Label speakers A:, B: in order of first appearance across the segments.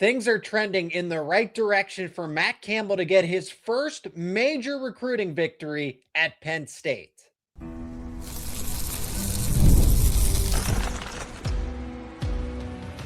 A: Things are trending in the right direction for Matt Campbell to get his first major recruiting victory at Penn State.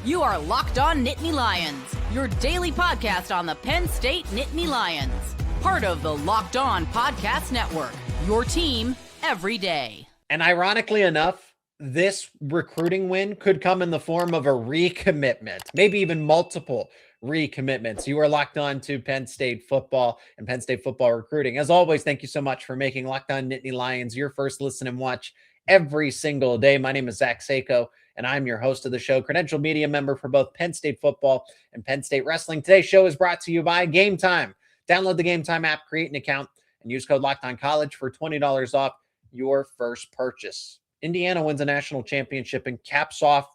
B: You are Locked On Nittany Lions, your daily podcast on the Penn State Nittany Lions. Part of the Locked On Podcast Network, your team every day.
A: And ironically enough, this recruiting win could come in the form of a recommitment, maybe even multiple recommitments. You are locked on to Penn State football and Penn State football recruiting. As always, thank you so much for making Locked On Nittany Lions your first listen and watch every single day. My name is Zach Seyko, and I'm your host of the show, credentialed media member for both Penn State football and Penn State wrestling. Today's show is brought to you by Gametime. Download the Gametime app, create an account, and use code LOCKEDONCollege for $20 off your first purchase. Indiana wins a national championship and caps off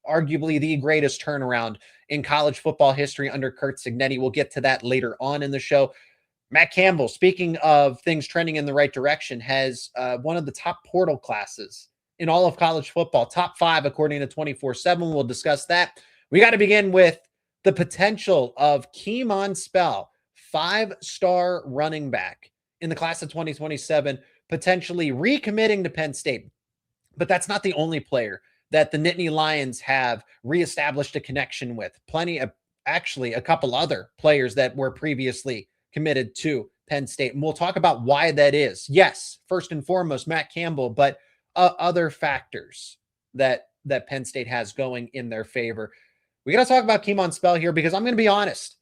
A: arguably the greatest turnaround in college football history under Curt Cignetti. We'll get to that later on in the show. Matt Campbell, speaking of things trending in the right direction, has one of the top portal classes in all of college football, top 5 according to 24/7. We'll discuss that. We got to begin with the potential of Kemon Spell, 5-star running back in the class of 2027, potentially recommitting to Penn State. But that's not the only player that the Nittany Lions have reestablished a connection with. Plenty of, actually, a couple other players that were previously committed to Penn State. And we'll talk about why that is. Yes, first and foremost, Matt Campbell, but other factors that Penn State has going in their favor. We got to talk about Kemon Spell here because I'm going to be honest.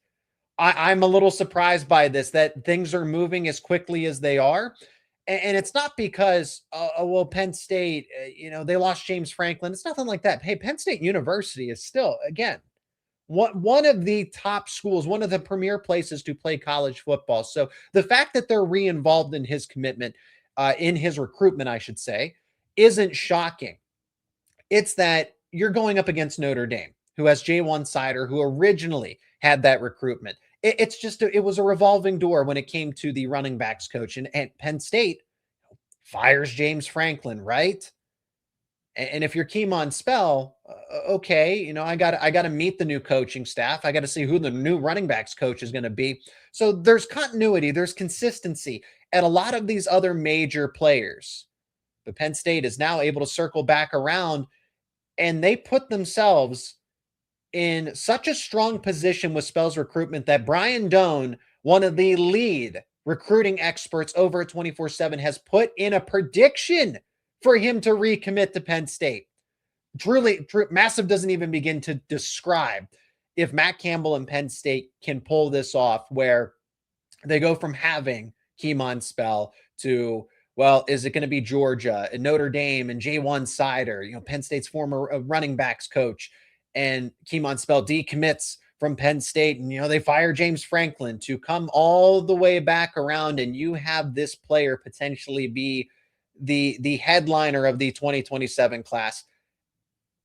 A: I'm a little surprised by this, that things are moving as quickly as they are. And it's not because, Penn State, they lost James Franklin. It's nothing like that. Hey, Penn State University is still, again, one of the top schools, one of the premier places to play college football. So the fact that they're re-involved in his commitment, in his recruitment, I should say, isn't shocking. It's that you're going up against Notre Dame, who has J1 Sider, who originally had that recruitment. It was a revolving door when it came to the running backs coach, and Penn State fires James Franklin, right? And if you're Kemon Spell, okay, I got to meet the new coaching staff. I got to see who the new running backs coach is going to be. So there's continuity, there's consistency at a lot of these other major players. But Penn State is now able to circle back around, and they put themselves in such a strong position with Spell's recruitment that Brian Doan, one of the lead recruiting experts over at 24/7, has put in a prediction for him to recommit to Penn State. Truly, massive doesn't even begin to describe if Matt Campbell and Penn State can pull this off, where they go from having Kemon Spell to, well, is it going to be Georgia and Notre Dame and J1 Sider, Penn State's former running backs coach, and Kemon Spell decommits from Penn State, and they fire James Franklin, to come all the way back around, and you have this player potentially be the headliner of the 2027 class.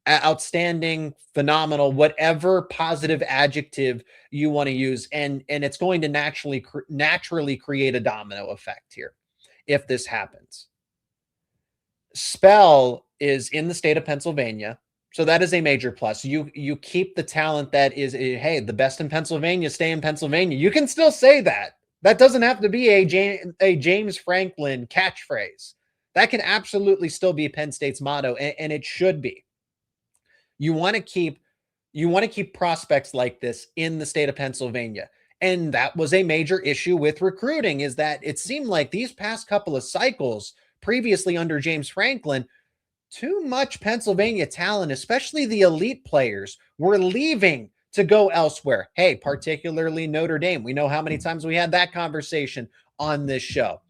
A: Outstanding, phenomenal, whatever positive adjective you want to use, and it's going to naturally create a domino effect here if this happens. Spell is in the state of Pennsylvania, so that is a major plus. You keep the talent that is, hey, the best in Pennsylvania, stay in Pennsylvania. You can still say that. That doesn't have to be a James Franklin catchphrase. That can absolutely still be Penn State's motto, and it should be. You want to keep prospects like this in the state of Pennsylvania. And that was a major issue with recruiting, is that it seemed like these past couple of cycles previously under James Franklin, too much Pennsylvania talent, especially the elite players, were leaving to go elsewhere. Hey, particularly Notre Dame. We know how many times we had that conversation on this show.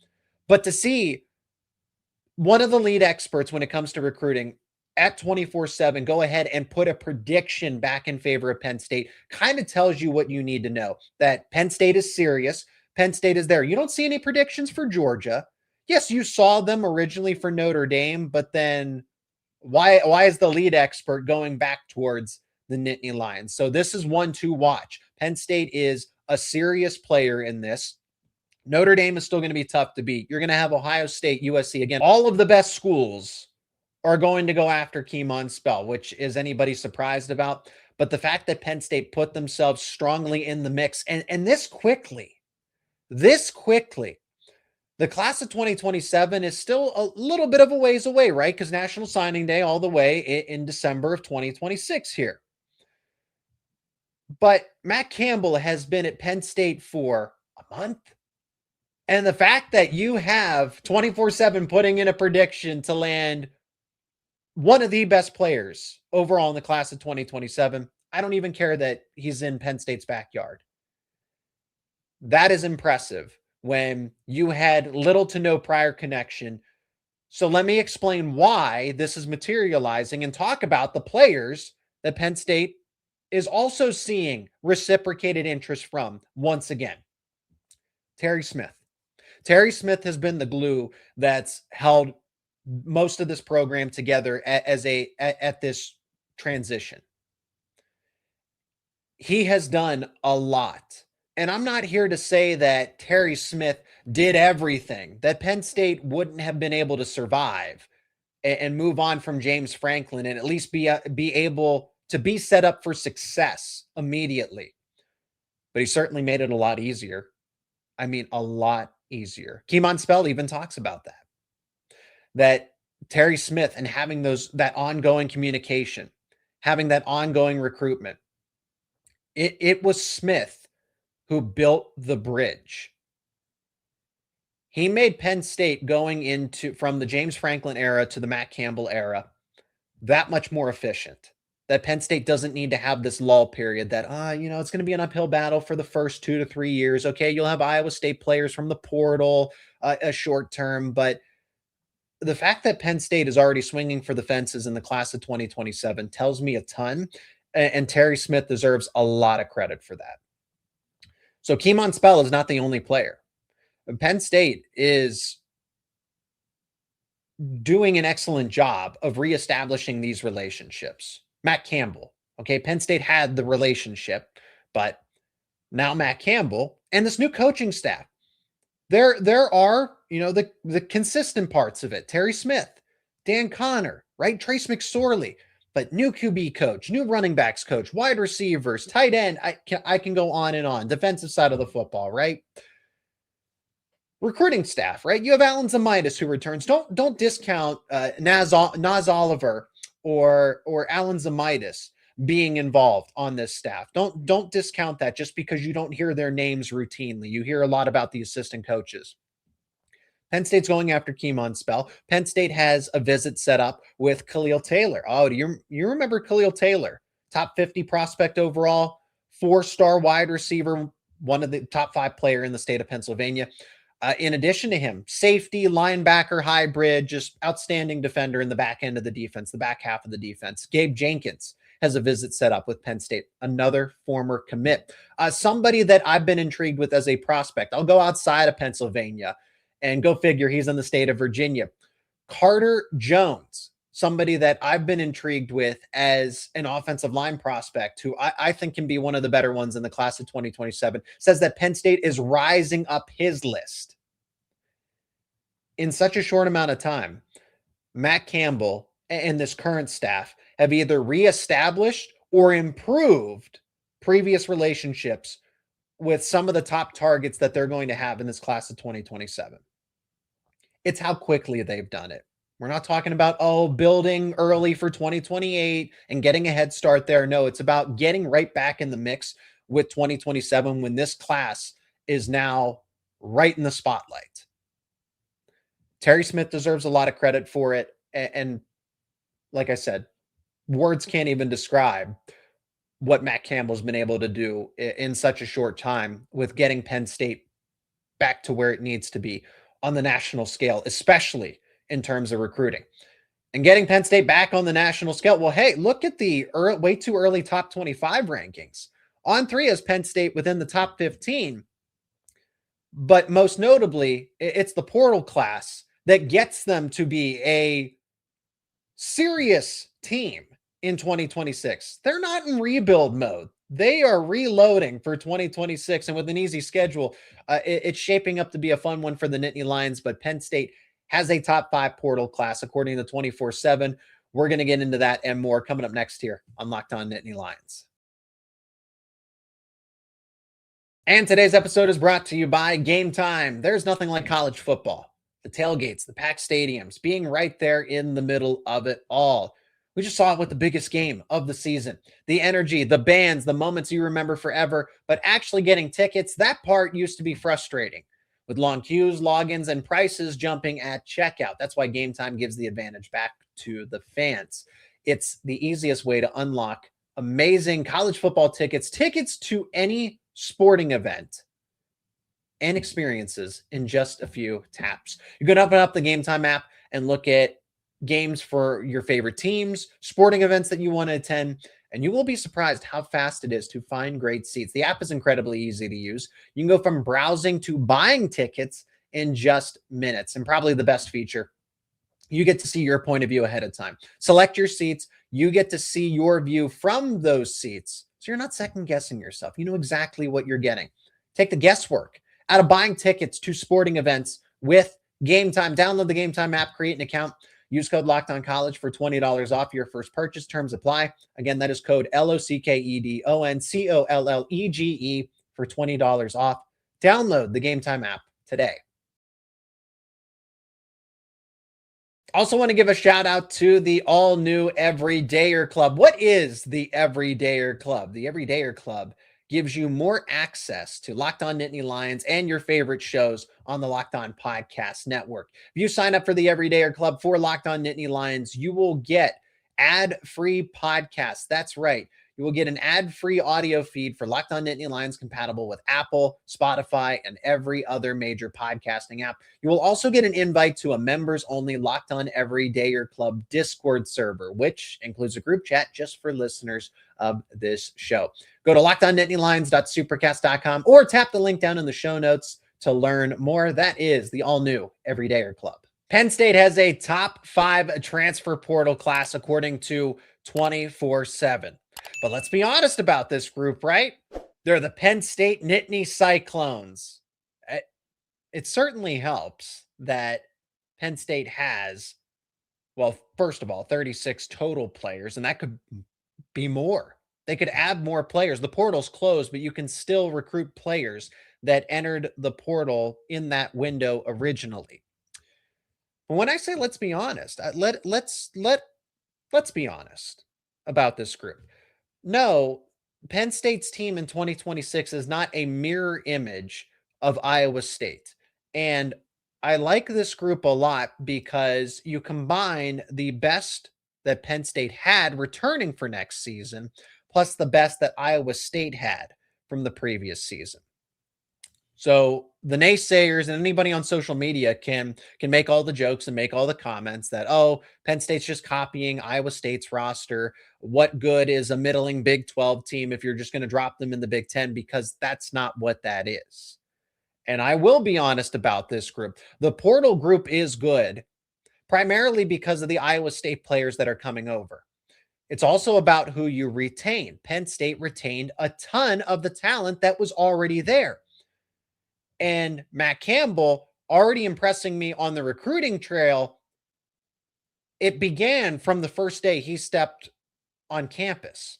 A: But to see one of the lead experts when it comes to recruiting at 24/7 go ahead and put a prediction back in favor of Penn State kind of tells you what you need to know, that Penn State is serious. Penn State is there. You don't see any predictions for Georgia. Yes, you saw them originally for Notre Dame, but then why is the lead expert going back towards the Nittany Lions? So this is one to watch. Penn State is a serious player in this. Notre Dame is still going to be tough to beat. You're going to have Ohio State, USC. Again, all of the best schools are going to go after Kemon Spell, which is anybody surprised about? But the fact that Penn State put themselves strongly in the mix and this quickly, the class of 2027 is still a little bit of a ways away, right? Because National Signing Day all the way in December of 2026 here. But Matt Campbell has been at Penn State for a month. And the fact that you have 24/7 putting in a prediction to land one of the best players overall in the class of 2027, I don't even care that he's in Penn State's backyard. That is impressive when you had little to no prior connection. So let me explain why this is materializing and talk about the players that Penn State is also seeing reciprocated interest from once again. Terry Smith. Terry Smith has been the glue that's held most of this program together at this transition. He has done a lot. And I'm not here to say that Terry Smith did everything, that Penn State wouldn't have been able to survive and move on from James Franklin and at least be able to be set up for success immediately. But he certainly made it a lot easier. I mean, a lot easier. Kemon Spell even talks about that Terry Smith and having that ongoing communication, having that ongoing recruitment. It was Smith who built the bridge. He made Penn State going from the James Franklin era to the Matt Campbell era that much more efficient. That Penn State doesn't need to have this lull period that, it's going to be an uphill battle for the first 2 to 3 years. Okay, you'll have Iowa State players from the portal, a short term, but the fact that Penn State is already swinging for the fences in the class of 2027 tells me a ton, and Terry Smith deserves a lot of credit for that. So Kemon Spell is not the only player. Penn State is doing an excellent job of reestablishing these relationships. Matt Campbell, okay, Penn State had the relationship, but now Matt Campbell and this new coaching staff, there are, the consistent parts of it. Terry Smith, Dan Connor, right? Trace McSorley, but new QB coach, new running backs coach, wide receivers, tight end. I can go on and on. Defensive side of the football, right? Recruiting staff, right? You have Alan Zamitis who returns. Don't discount Naz Oliver or Alan Zamitis being involved on this staff. Don't discount that just because you don't hear their names routinely. You hear a lot about the assistant coaches. Penn State's going after Kemon Spell. Penn State has a visit set up with Khalil Taylor. Oh, do you remember Khalil Taylor? Top 50 prospect overall, 4-star wide receiver, one of the top 5 player in the state of Pennsylvania. In addition to him, safety, linebacker, hybrid, just outstanding defender in the back end of the defense, the back half of the defense. Gabe Jenkins has a visit set up with Penn State, another former commit. Somebody that I've been intrigued with as a prospect. I'll go outside of Pennsylvania and go figure he's in the state of Virginia. Carter Jones, somebody that I've been intrigued with as an offensive line prospect who I think can be one of the better ones in the class of 2027, says that Penn State is rising up his list. In such a short amount of time, Matt Campbell and this current staff have either reestablished or improved previous relationships with some of the top targets that they're going to have in this class of 2027. It's how quickly they've done it. We're not talking about, building early for 2028 and getting a head start there. No, it's about getting right back in the mix with 2027 when this class is now right in the spotlight. Terry Smith deserves a lot of credit for it. And like I said, words can't even describe what Matt Campbell's been able to do in such a short time with getting Penn State back to where it needs to be on the national scale, especially in terms of recruiting. And getting Penn State back on the national scale. Well, hey, look at the way too early top 25 rankings. On 3 is Penn State within the top 15. But most notably, it's the portal class that gets them to be a serious team in 2026. They're not in rebuild mode. They are reloading for 2026. And with an easy schedule, it's shaping up to be a fun one for the Nittany Lions. But Penn State has a top 5 portal class, according to 24/7. We're going to get into that and more coming up next here on Locked On Nittany Lions. And today's episode is brought to you by Gametime. There's nothing like college football. The tailgates, the packed stadiums, being right there in the middle of it all. We just saw it with the biggest game of the season. The energy, the bands, the moments you remember forever, but actually getting tickets, that part used to be frustrating. With long queues, logins, and prices jumping at checkout. That's why Gametime gives the advantage back to the fans. It's the easiest way to unlock amazing college football tickets to any sporting event and experiences in just a few taps. You can open up the Gametime app and look at games for your favorite teams, sporting events that you want to attend, and you will be surprised how fast it is to find great seats. The app is incredibly easy to use. You can go from browsing to buying tickets in just minutes. And probably the best feature, you get to see your point of view ahead of time. Select your seats. You get to see your view from those seats. So you're not second guessing yourself. You know exactly what you're getting. Take the guesswork out of buying tickets to sporting events with Gametime. Download the Gametime app, create an account. Use code LOCKEDONCollege for $20 off your first purchase. Terms apply. Again, that is code LOCKEDONCOLLEGE for $20 off. Download the Gametime app today. Also want to give a shout out to the all-new Everydayer Club. What is the Everydayer Club? The Everydayer Club gives you more access to Locked On Nittany Lions and your favorite shows on the Locked On Podcast Network. If you sign up for the Everydayer Club for Locked On Nittany Lions, you will get ad-free podcasts. That's right. You will get an ad-free audio feed for Locked On Nittany Lions compatible with Apple, Spotify, and every other major podcasting app. You will also get an invite to a members-only Locked On Everydayer Club Discord server, which includes a group chat just for listeners of this show. Go to lockedonnittanylions.supercast.com or tap the link down in the show notes to learn more. That is the all-new Everydayer Club. Penn State has a top 5 transfer portal class according to 24/7. But let's be honest about this group, right? They're the Penn State Nittany Cyclones. It certainly helps that Penn State has, well, first of all, 36 total players, and that could be more. They could add more players. The portal's closed, but you can still recruit players that entered the portal in that window originally. But when I say let's be honest, let's be honest about this group. No, Penn State's team in 2026 is not a mirror image of Iowa State. And I like this group a lot because you combine the best that Penn State had returning for next season, plus the best that Iowa State had from the previous season. So the naysayers and anybody on social media can make all the jokes and make all the comments that, oh, Penn State's just copying Iowa State's roster. What good is a middling Big 12 team if you're just going to drop them in the Big 10? Because that's not what that is. And I will be honest about this group. The portal group is good, primarily because of the Iowa State players that are coming over. It's also about who you retain. Penn State retained a ton of the talent that was already there. And Matt Campbell already impressing me on the recruiting trail. It began from the first day he stepped on campus.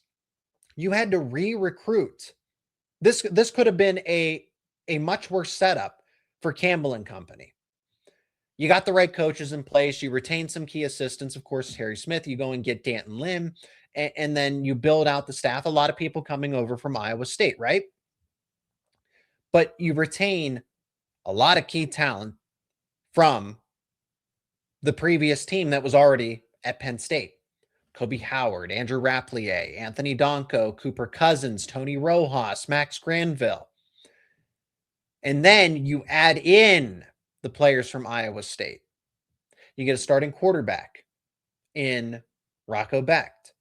A: You had to re-recruit. This could have been a much worse setup for Campbell and company. You got the right coaches in place. You retain some key assistants, of course, Harry Smith. You go and get Danton Lim, and then you build out the staff. A lot of people coming over from Iowa State, right? But you retain a lot of key talent from the previous team that was already at Penn State. Kobe Howard, Andrew Rapplier, Anthony Donko, Cooper Cousins, Tony Rojas, Max Granville. And then you add in the players from Iowa State. You get a starting quarterback in Rocco Becht.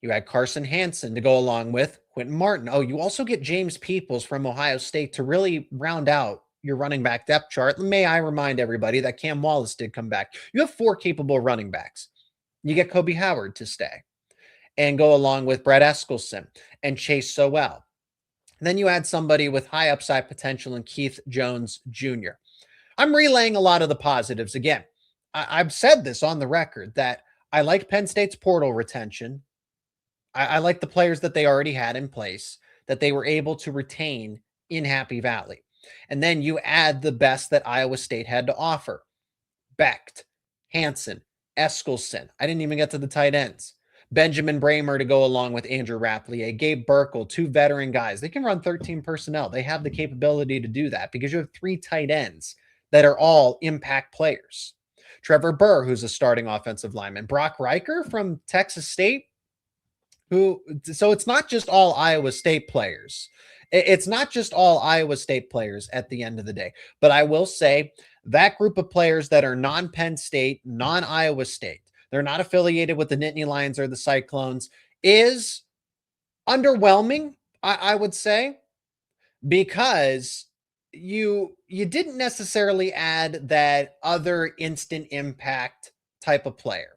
A: You add Carson Hansen to go along with Quentin Martin. Oh, you also get James Peoples from Ohio State to really round out your running back depth chart. May I remind everybody that Cam Wallace did come back. You have 4 capable running backs. You get Kobe Howard to stay and go along with Brett Eskelson and Chase Sowell. Then you add somebody with high upside potential in Keith Jones Jr. I'm relaying a lot of the positives. Again, I've said this on the record that I like Penn State's portal retention. I like the players that they already had in place, that they were able to retain in Happy Valley. And then you add the best that Iowa State had to offer. Becht, Hansen, Eskelsen. I didn't even get to the tight ends. Benjamin Bramer to go along with Andrew Rapplier, Gabe Burkle, 2 veteran guys. They can run 13 personnel. They have the capability to do that because you have 3 tight ends that are all impact players. Trevor Burr, who's a starting offensive lineman. Brock Riker from Texas State, so it's not just all Iowa State players. It's not just all Iowa State players at the end of the day. But I will say that group of players that are non-Penn State, non-Iowa State, they're not affiliated with the Nittany Lions or the Cyclones, is underwhelming, I would say, because you didn't necessarily add that other instant impact type of player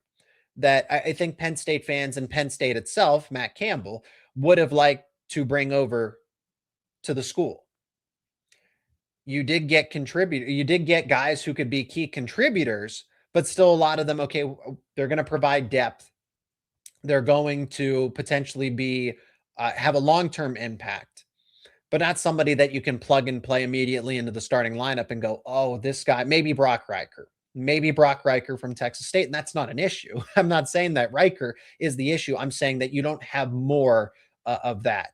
A: that I think Penn State fans and Penn State itself, Matt Campbell, would have liked to bring over to the school. You did get guys who could be key contributors, but still a lot of them, okay, they're going to provide depth. They're going to potentially be have a long-term impact, but not somebody that you can plug and play immediately into the starting lineup and go, oh, this guy, maybe Brock Riker from Texas State. And that's not an issue. I'm not saying that Riker is the issue. I'm saying that you don't have more of that.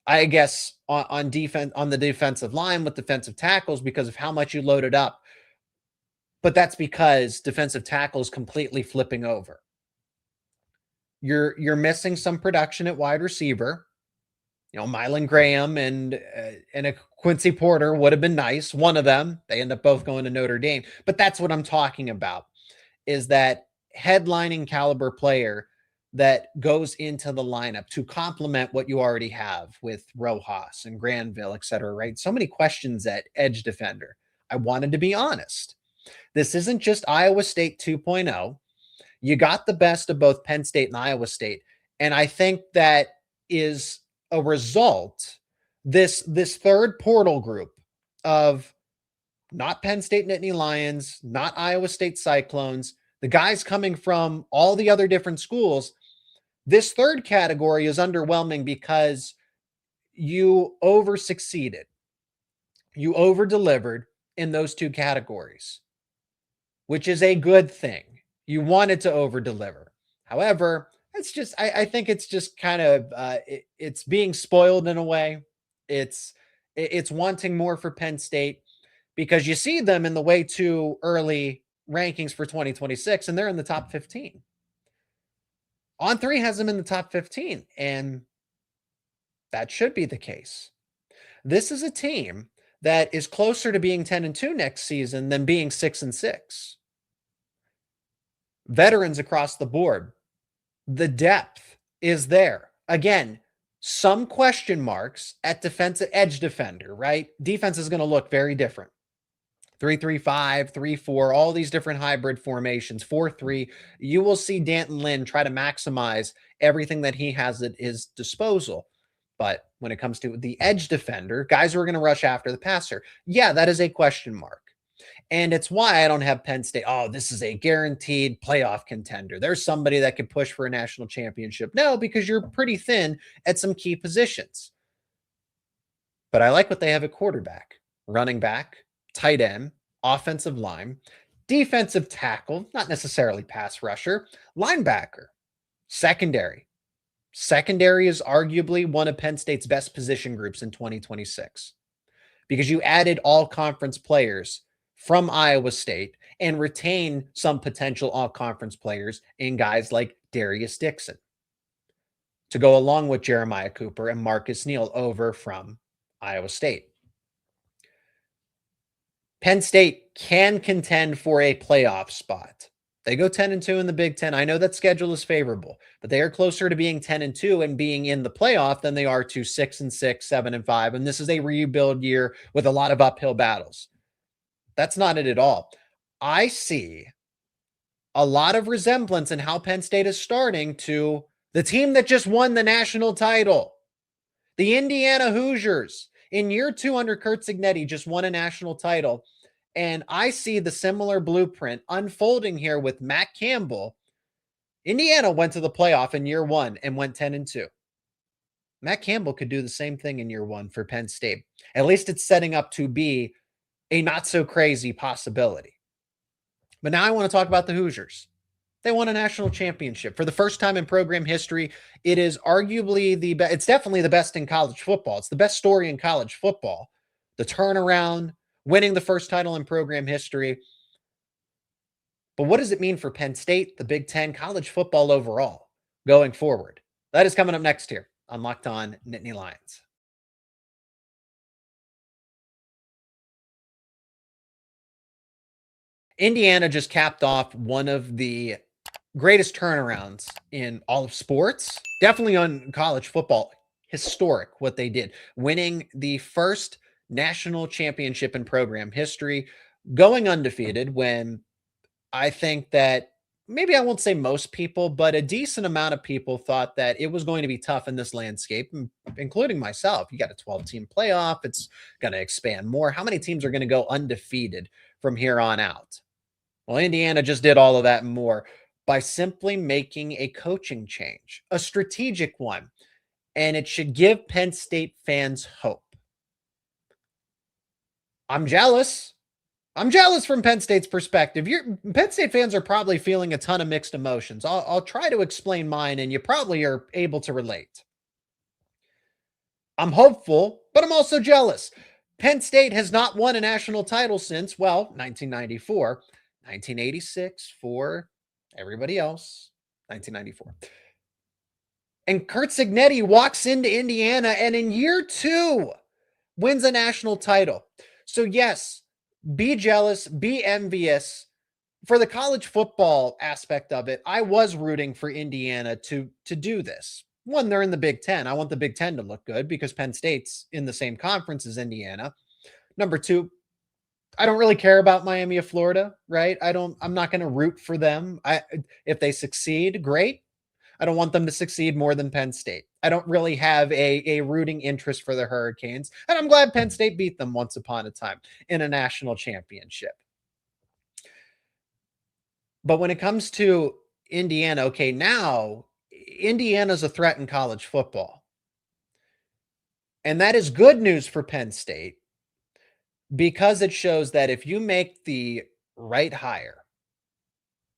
A: I guess on defense, on the defensive line with defensive tackles, because of how much you loaded up. But that's because defensive tackles completely flipping over. You're missing some production at wide receiver. You know, Mylan Graham and a Quincy Porter would have been nice. One of them, they end up both going to Notre Dame. But that's what I'm talking about, is that headlining caliber player that goes into the lineup to complement what you already have with Rojas and Granville, et cetera, right? So many questions at edge defender. I wanted to be honest. This isn't just Iowa State 2.0. You got the best of both Penn State and Iowa State. And I think that is a result, this third portal group of not Penn State Nittany Lions, not Iowa State Cyclones, the guys coming from all the other different schools. This third category is underwhelming because you over-succeeded. You over-delivered in those 2 categories, which is a good thing. You wanted to over-deliver. However, it's just, I think it's just kind of, it's being spoiled in a way. It's wanting more for Penn State because you see them in the way too early rankings for 2026, and they're in the top 15. On3 has them in the top 15, and that should be the case. This is a team that is closer to being 10-2 next season than being 6-6. Veterans across the board. The depth is there. Again, some question marks at defensive edge defender, right? Defense is going to look very different. 3-3-5, 3-4, all these different hybrid formations, 4-3. You will see Danton Lynn try to maximize everything that he has at his disposal. But when it comes to the edge defender, guys who are going to rush after the passer, yeah, that is a question mark. And it's why I don't have Penn State. Oh, this is a guaranteed playoff contender. There's somebody that could push for a national championship. No, because you're pretty thin at some key positions. But I like what they have at quarterback, running back, tight end, offensive line, defensive tackle, not necessarily pass rusher, linebacker, secondary. Secondary is arguably one of Penn State's best position groups in 2026 because you added all conference players from Iowa State and retain some potential all-conference players in guys like Darius Dixon to go along with Jeremiah Cooper and Marcus Neal over from Iowa State. Penn State can contend for a playoff spot. They go 10-2 in the Big Ten. I know that schedule is favorable, but they are closer to being 10-2 and being in the playoff than they are to 6-6, 7-5. And this is a rebuild year with a lot of uphill battles. That's not it at all. I see a lot of resemblance in how Penn State is starting to the team that just won the national title. The Indiana Hoosiers in year 2 under Curt Cignetti just won a national title. And I see the similar blueprint unfolding here with Matt Campbell. Indiana went to the playoff in year 1 and went 10-2. Matt Campbell could do the same thing in year one for Penn State. At least it's setting up to be a not so crazy possibility. But now I want to talk about the Hoosiers. They won a national championship for the first time in program history. It is arguably the best. It's definitely the best in college football. It's the best story in college football. The turnaround, winning the first title in program history. But what does it mean for Penn State, the Big Ten, college football overall going forward? That is coming up next here on Locked On Nittany Lions. Indiana just capped off one of the greatest turnarounds in all of sports, definitely on college football. Historic what they did, winning the first national championship in program history, going undefeated when I think that maybe I won't say most people, but a decent amount of people thought that it was going to be tough in this landscape, including myself. You got a 12-team playoff. It's going to expand more. How many teams are going to go undefeated from here on out? Well, Indiana just did all of that and more by simply making a coaching change, a strategic one, and it should give Penn State fans hope. I'm jealous. I'm jealous from Penn State's perspective. Penn State fans are probably feeling a ton of mixed emotions. I'll try to explain mine, and you probably are able to relate. I'm hopeful, but I'm also jealous. Penn State has not won a national title since, well, 1994, 1986 for everybody else, 1994. And Curt Cignetti walks into Indiana and in year 2 wins a national title. So yes, be jealous, be envious. For the college football aspect of it, I was rooting for Indiana to do this. One, they're in the Big Ten. I want the Big Ten to look good because Penn State's in the same conference as Indiana. Number 2, I don't really care about Miami of Florida, right? I'm not going to root for them. If they succeed, great. I don't want them to succeed more than Penn State. I don't really have a rooting interest for the Hurricanes. And I'm glad Penn State beat them once upon a time in a national championship. But when it comes to Indiana, okay, now Indiana's a threat in college football. And that is good news for Penn State because it shows that if you make the right hire,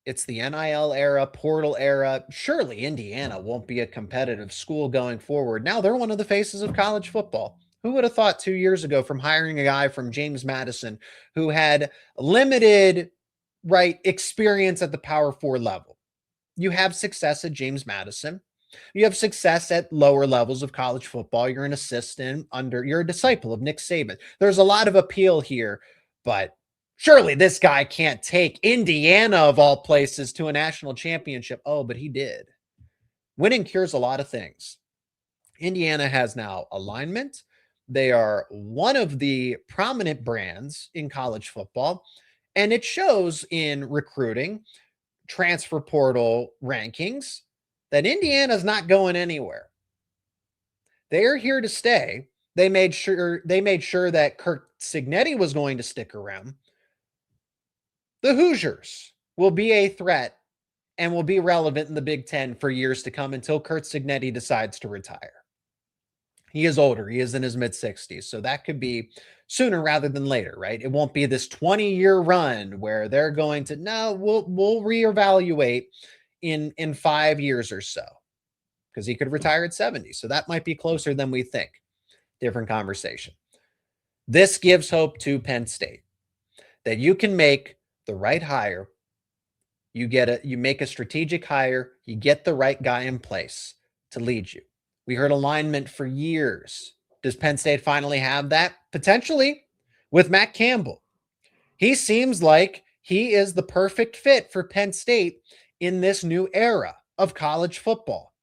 A: it's the NIL era, portal era. Surely Indiana won't be a competitive school going forward. Now they're one of the faces of college football. Who would have thought 2 years ago from hiring a guy from James Madison who had limited experience at the Power 4 level? You have success at James Madison. You have success at lower levels of college football. You're an assistant you're a disciple of Nick Saban. There's a lot of appeal here, but surely this guy can't take Indiana, of all places, to a national championship. Oh, but he did. Winning cures a lot of things. Indiana has now alignment. They are one of the prominent brands in college football, and it shows in recruiting, transfer portal rankings, that Indiana's not going anywhere. They are here to stay. They made sure that Curt Cignetti was going to stick around. The Hoosiers will be a threat and will be relevant in the Big Ten for years to come until Curt Cignetti decides to retire. He is older. He is in his mid-60s, so that could be sooner rather than later, right? It won't be this 20-year run where they're going to, no, we'll reevaluate in 5 years or so, because he could retire at 70. So that might be closer than we think. Different conversation. This gives hope to Penn State that you can make the right hire. You make a strategic hire. You get the right guy in place to lead you. We heard alignment for years. Does Penn State finally have that? Potentially with Matt Campbell. He seems like he is the perfect fit for Penn State in this new era of college football.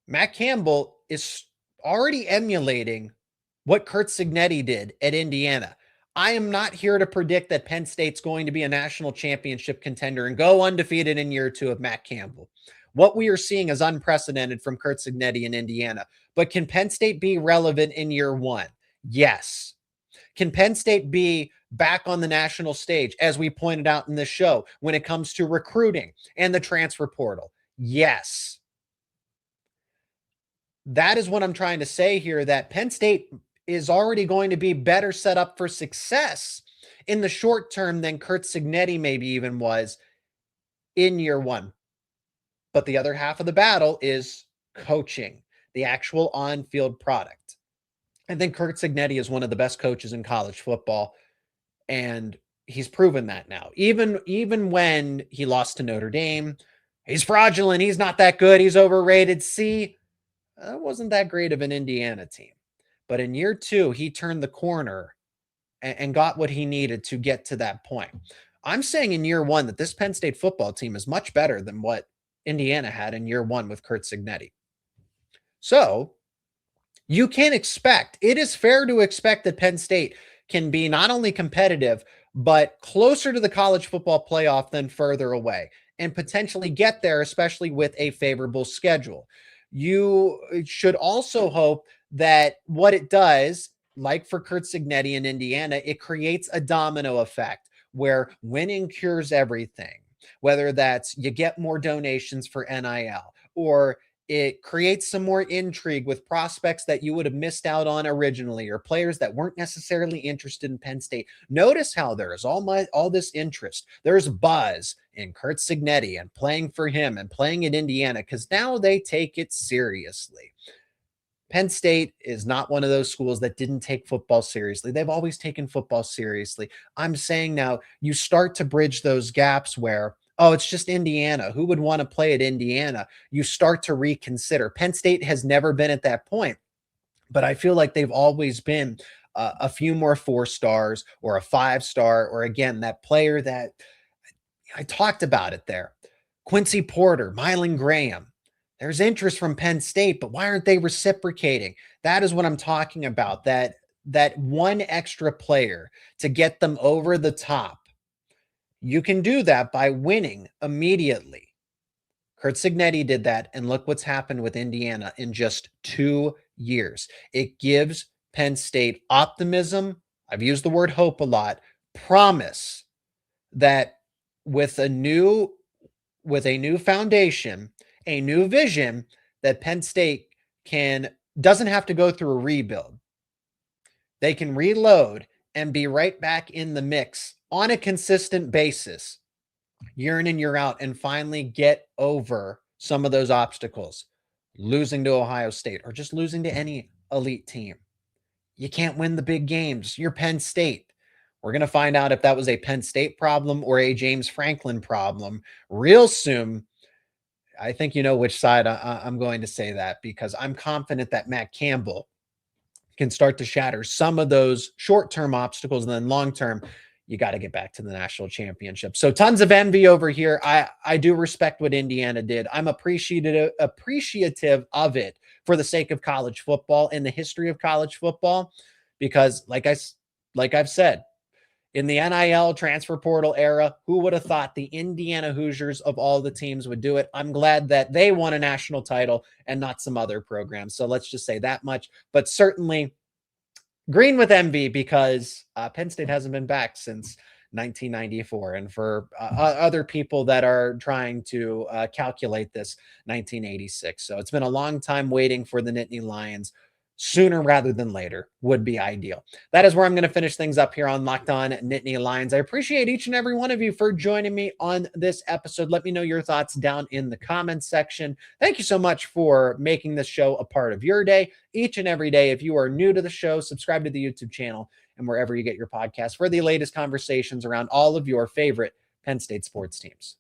A: Matt Campbell is already emulating what Curt Cignetti did at Indiana. I am not here to predict that Penn State's going to be a national championship contender and go undefeated in year 2 of Matt Campbell. What we are seeing is unprecedented from Curt Cignetti in Indiana. But can Penn State be relevant in year 1? Yes. Can Penn State be back on the national stage, as we pointed out in this show, when it comes to recruiting and the transfer portal? Yes. that is what I'm trying to say here, that Penn State is already going to be better set up for success in the short term than Curt Cignetti maybe even was in year one. But the other half of the battle is coaching, the actual on-field product. I think Curt Cignetti is one of the best coaches in college football, and he's proven that now. Even when he lost to Notre Dame, he's fraudulent, he's not that good, he's overrated. See, that wasn't that great of an Indiana team. But in year two, he turned the corner and got what he needed to get to that point. I'm saying in year one that this Penn State football team is much better than what Indiana had in year one with Curt Cignetti. So you can expect, it is fair to expect that Penn State can be not only competitive, but closer to the college football playoff than further away, and potentially get there, especially with a favorable schedule. You should also hope that what it does, like for Curt Cignetti in Indiana, it creates a domino effect where winning cures everything, whether that's you get more donations for NIL, or it creates some more intrigue with prospects that you would have missed out on originally, or players that weren't necessarily interested in Penn State. Notice how there is all this interest. There's buzz in Curt Cignetti and playing for him and playing at Indiana because now they take it seriously. Penn State is not one of those schools that didn't take football seriously. They've always taken football seriously. I'm saying now you start to bridge those gaps where, oh, it's just Indiana. Who would want to play at Indiana? You start to reconsider. Penn State has never been at that point, but I feel like they've always been a few more 4 stars or a 5-star, or again, that player that I talked about it there. Quincy Porter, Mylan Graham. There's interest from Penn State, but why aren't they reciprocating? That is what I'm talking about, that one extra player to get them over the top. You can do that by winning immediately. Curt Cignetti did that, and look what's happened with Indiana in just 2 years. It gives Penn State optimism. I've used the word hope a lot. Promise that with a new foundation, a new vision, that Penn State doesn't have to go through a rebuild. They can reload and be right back in the mix on a consistent basis, year in and year out, and finally get over some of those obstacles. Losing to Ohio State or just losing to any elite team. You can't win the big games. You're Penn State. We're going to find out if that was a Penn State problem or a James Franklin problem real soon. I think you know which side I'm going to say that, because I'm confident that Matt Campbell can start to shatter some of those short-term obstacles, and then long-term, you got to get back to the national championship. So tons of envy over here. I do respect what Indiana did. I'm appreciative of it for the sake of college football and the history of college football, because like I've said, in the NIL transfer portal era, who would have thought the Indiana Hoosiers of all the teams would do it? I'm glad that they won a national title and not some other program. So let's just say that much. But certainly green with envy, because Penn State hasn't been back since 1994. And for other people that are trying to calculate this, 1986. So it's been a long time waiting for the Nittany Lions. Sooner rather than later would be ideal. That is where I'm going to finish things up here on Locked On Nittany Lions. I appreciate each and every one of you for joining me on this episode. Let me know your thoughts down in the comments section. Thank you so much for making this show a part of your day each and every day. If you are new to the show, subscribe to the YouTube channel and wherever you get your podcasts for the latest conversations around all of your favorite Penn State sports teams.